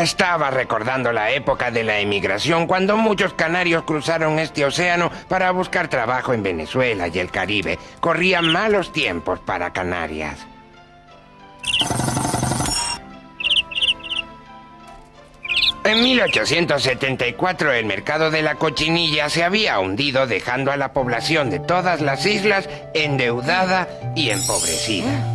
Estaba recordando la época de la emigración, cuando muchos canarios cruzaron este océano para buscar trabajo en Venezuela y el Caribe. Corrían malos tiempos para Canarias. En 1874 el mercado de la cochinilla se había hundido, dejando a la población de todas las islas endeudada y empobrecida.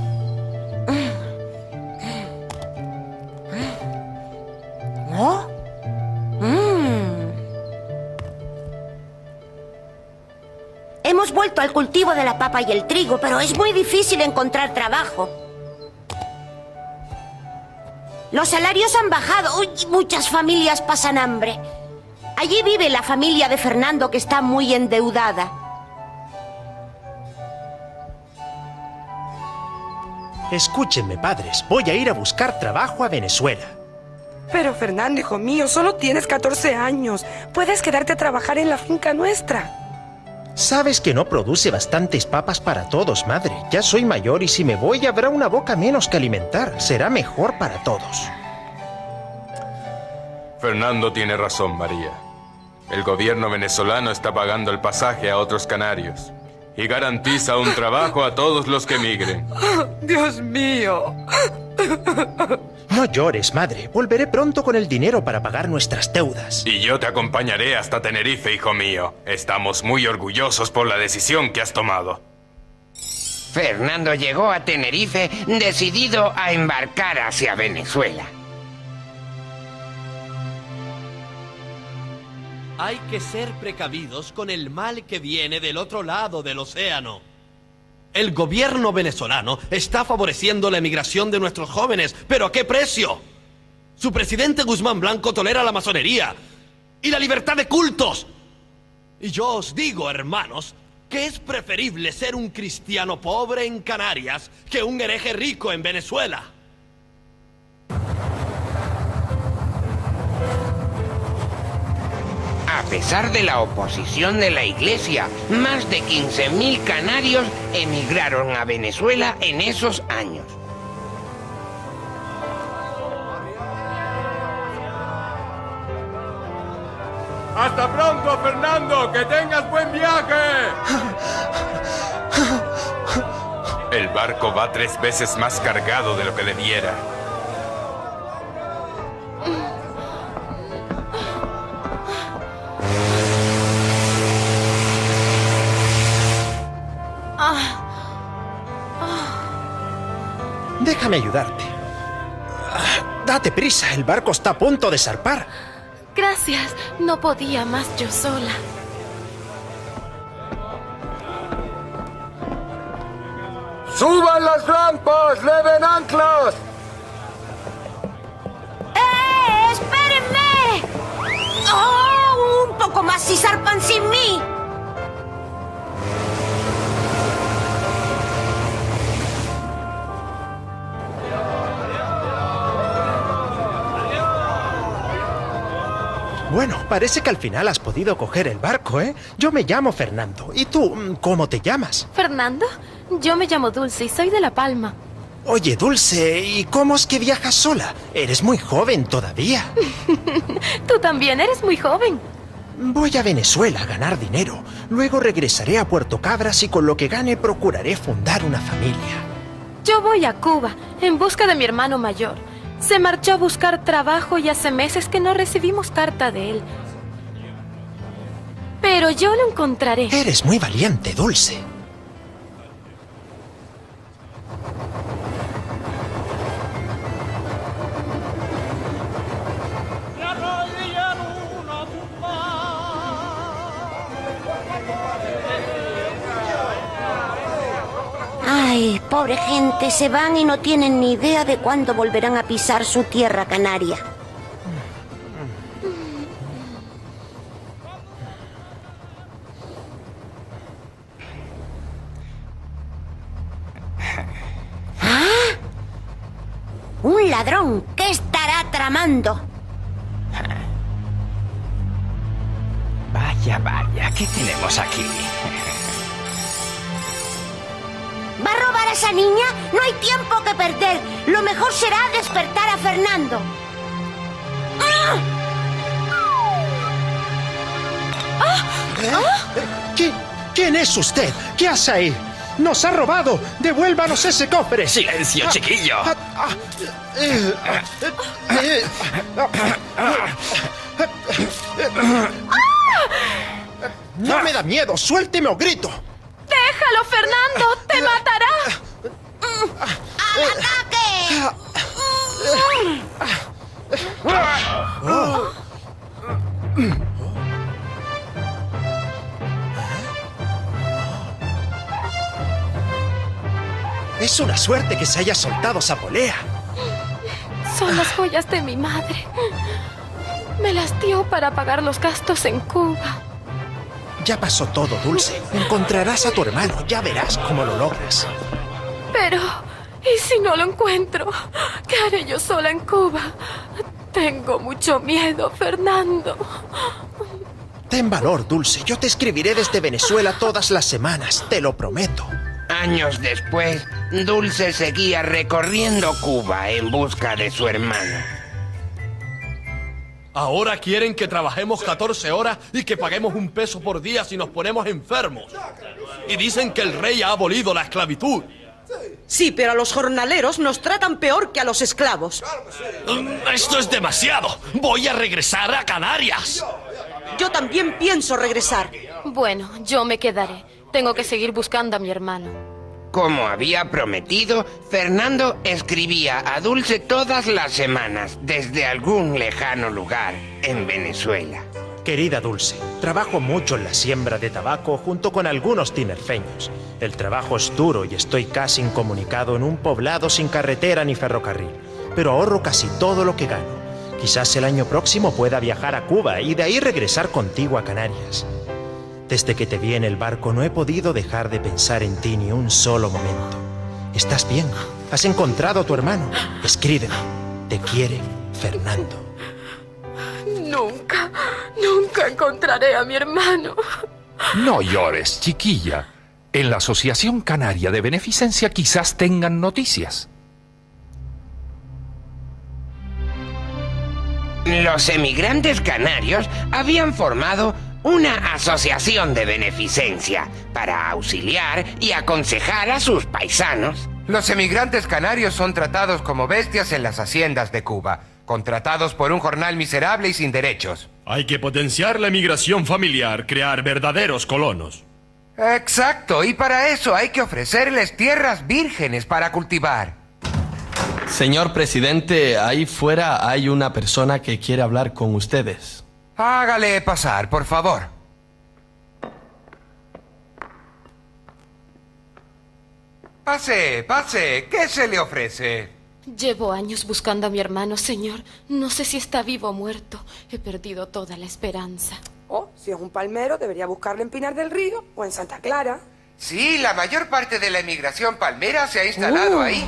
¿Oh? Hemos vuelto al cultivo de la papa y el trigo, pero es muy difícil encontrar trabajo. Los salarios han bajado. Uy, muchas familias pasan hambre. Allí vive la familia de Fernando, que está muy endeudada. Escúchenme, padres. Voy a ir a buscar trabajo a Venezuela. Pero Fernando, hijo mío, solo tienes 14 años. Puedes quedarte a trabajar en la finca nuestra. Sabes que no produce bastantes papas para todos, madre. Ya soy mayor y si me voy habrá una boca menos que alimentar. Será mejor para todos. Fernando tiene razón, María. El gobierno venezolano está pagando el pasaje a otros canarios y garantiza un trabajo a todos los que emigren. Dios mío. No llores, madre. Volveré pronto con el dinero para pagar nuestras deudas. Y yo te acompañaré hasta Tenerife, hijo mío. Estamos muy orgullosos por la decisión que has tomado. Fernando llegó a Tenerife decidido a embarcar hacia Venezuela. Hay que ser precavidos con el mal que viene del otro lado del océano. El gobierno venezolano está favoreciendo la emigración de nuestros jóvenes, ¿pero a qué precio? Su presidente Guzmán Blanco tolera la masonería y la libertad de cultos. Y yo os digo, hermanos, que es preferible ser un cristiano pobre en Canarias que un hereje rico en Venezuela. A pesar de la oposición de la Iglesia, más de 15.000 canarios emigraron a Venezuela en esos años. ¡Hasta pronto, Fernando! ¡Que tengas buen viaje! El barco va 3 veces más cargado de lo que debiera. Déjame ayudarte. Date prisa, el barco está a punto de zarpar. Gracias, no podía más yo sola. ¡Suban las rampas! ¡Leven anclas! ¡Espérenme! ¡Oh! Un poco más y zarpan sin mí. Bueno, parece que al final has podido coger el barco, ¿eh? Yo me llamo Fernando. ¿Y tú, cómo te llamas? ¿Fernando? Yo me llamo Dulce y soy de La Palma. Oye, Dulce, ¿y cómo es que viajas sola? Eres muy joven todavía. Tú también eres muy joven. Voy a Venezuela a ganar dinero. Luego regresaré a Puerto Cabras y con lo que gane procuraré fundar una familia. Yo voy a Cuba en busca de mi hermano mayor. Se marchó a buscar trabajo y hace meses que no recibimos carta de él. Pero yo lo encontraré. Eres muy valiente, Dulce. Ay, pobre gente, se van y no tienen ni idea de cuándo volverán a pisar su tierra canaria. ¿Ah? ¡Un ladrón! ¿Qué estará tramando? Vaya, vaya, ¿qué tenemos aquí? ¡Va a robar a esa niña? No hay tiempo que perder. Lo mejor será despertar a Fernando. ¿Quién es usted? ¿Qué hace ahí? ¡Nos ha robado! ¡Devuélvanos ese cofre! ¡Silencio, chiquillo! ¡No me da miedo! ¡Suélteme o grito! ¡Déjalo, Fernando! ¡Te matará! ¡Al ataque! Es una suerte que se haya soltado esa polea. Son las joyas de mi madre. Me las dio para pagar los gastos en Cuba. Ya pasó todo, Dulce. Encontrarás a tu hermano. Ya verás cómo lo logras. Pero, ¿y si no lo encuentro? ¿Qué haré yo sola en Cuba? Tengo mucho miedo, Fernando. Ten valor, Dulce. Yo te escribiré desde Venezuela todas las semanas. Te lo prometo. Años después, Dulce seguía recorriendo Cuba en busca de su hermano. Ahora quieren que trabajemos 14 horas y que paguemos $1 por día si nos ponemos enfermos. Y dicen que el rey ha abolido la esclavitud. Sí, pero a los jornaleros nos tratan peor que a los esclavos. Esto es demasiado. Voy a regresar a Canarias. Yo también pienso regresar. Bueno, yo me quedaré. Tengo que seguir buscando a mi hermano. Como había prometido, Fernando escribía a Dulce todas las semanas desde algún lejano lugar en Venezuela. Querida Dulce, trabajo mucho en la siembra de tabaco junto con algunos tinerfeños. El trabajo es duro y estoy casi incomunicado en un poblado sin carretera ni ferrocarril. Pero ahorro casi todo lo que gano. Quizás el año próximo pueda viajar a Cuba y de ahí regresar contigo a Canarias. Desde que te vi en el barco no he podido dejar de pensar en ti ni un solo momento. ¿Estás bien? ¿Has encontrado a tu hermano? Escríbeme. Te quiere, Fernando. Nunca encontraré a mi hermano. No llores, chiquilla. En la Asociación Canaria de Beneficencia quizás tengan noticias. Los emigrantes canarios habían formado una asociación de beneficencia para auxiliar y aconsejar a sus paisanos. Los emigrantes canarios son tratados como bestias en las haciendas de Cuba, contratados por un jornal miserable y sin derechos. Hay que potenciar la emigración familiar, crear verdaderos colonos. Exacto, y para eso hay que ofrecerles tierras vírgenes para cultivar. Señor presidente, ahí fuera hay una persona que quiere hablar con ustedes. Hágale pasar, por favor. Pase, pase. ¿Qué se le ofrece? Llevo años buscando a mi hermano, señor. No sé si está vivo o muerto. He perdido toda la esperanza. Oh, si es un palmero, debería buscarlo en Pinar del Río o en Santa Clara. Sí, la mayor parte de la emigración palmera se ha instalado ahí.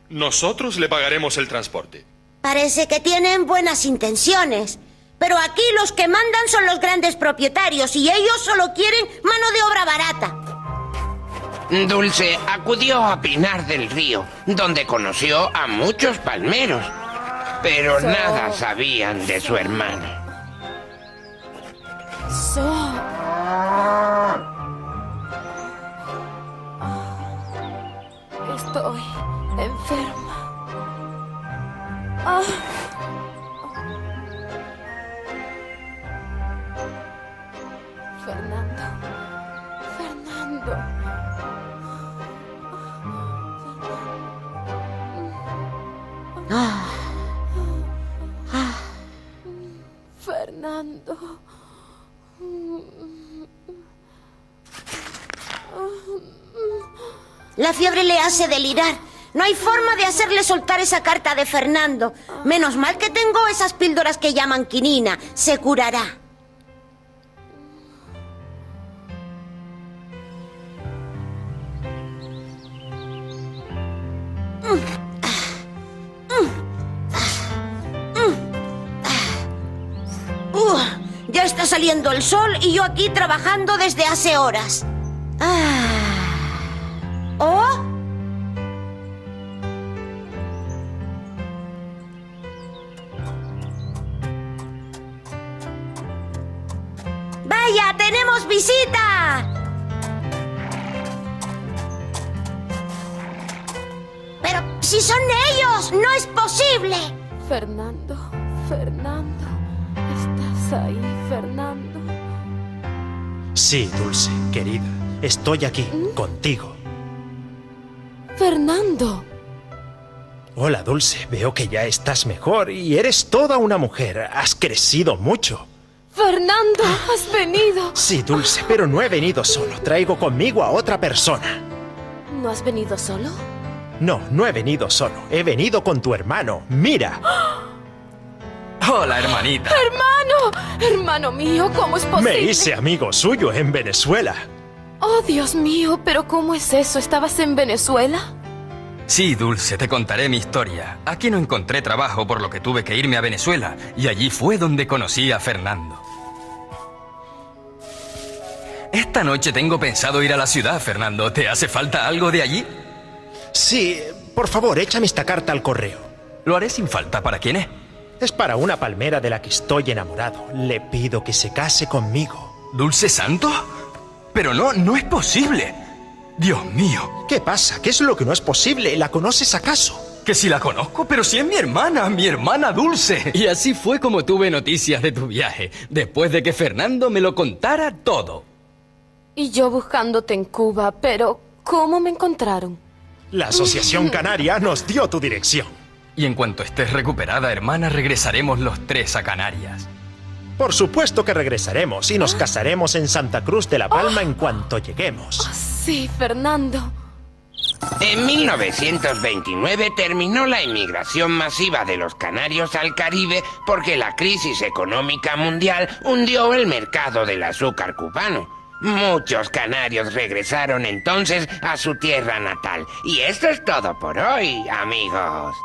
Nosotros le pagaremos el transporte. Parece que tienen buenas intenciones. Pero aquí los que mandan son los grandes propietarios y ellos solo quieren mano de obra barata. Dulce acudió a Pinar del Río, donde conoció a muchos palmeros, pero nada sabían de su hermana. Estoy enferma. Fernando. Fernando. La fiebre le hace delirar. No hay forma de hacerle soltar esa carta de Fernando. Menos mal que tengo esas píldoras que llaman quinina. Se curará. Ya está saliendo el sol y yo aquí trabajando desde hace horas. ¿Oh? ¡Tenemos visita! Pero si son ellos, no es posible. Fernando, ¿estás ahí, Fernando? Sí, Dulce, querida. Estoy aquí, contigo. Fernando. Hola, Dulce. Veo que ya estás mejor y eres toda una mujer. Has crecido mucho. Fernando, has venido. Sí, Dulce, pero no he venido solo. Traigo conmigo a otra persona. ¿No has venido solo? No, no he venido solo. He venido con tu hermano. ¡Mira! Hola, hermanita. Hermano mío, ¿cómo es posible? Me hice amigo suyo en Venezuela. Oh, Dios mío, pero ¿cómo es eso? ¿Estabas en Venezuela? Sí, Dulce, te contaré mi historia. Aquí no encontré trabajo, por lo que tuve que irme a Venezuela. Y allí fue donde conocí a Fernando. Esta noche tengo pensado ir a la ciudad, Fernando. ¿Te hace falta algo de allí? Sí, por favor, échame esta carta al correo. Lo haré sin falta. ¿Para quién es? Es para una palmera de la que estoy enamorado. Le pido que se case conmigo. ¿Dulce Santo? Pero no es posible. Dios mío. ¿Qué pasa? ¿Qué es lo que no es posible? ¿La conoces acaso? Que si la conozco, pero si es mi hermana Dulce. Y así fue como tuve noticias de tu viaje, después de que Fernando me lo contara todo. Y yo buscándote en Cuba, pero ¿cómo me encontraron? La Asociación Canaria nos dio tu dirección. Y en cuanto estés recuperada, hermana, regresaremos los tres a Canarias. Por supuesto que regresaremos y nos casaremos en Santa Cruz de la Palma en cuanto lleguemos. Sí, Fernando. En 1929 terminó la emigración masiva de los canarios al Caribe porque la crisis económica mundial hundió el mercado del azúcar cubano. Muchos canarios regresaron entonces a su tierra natal. Y esto es todo por hoy, amigos.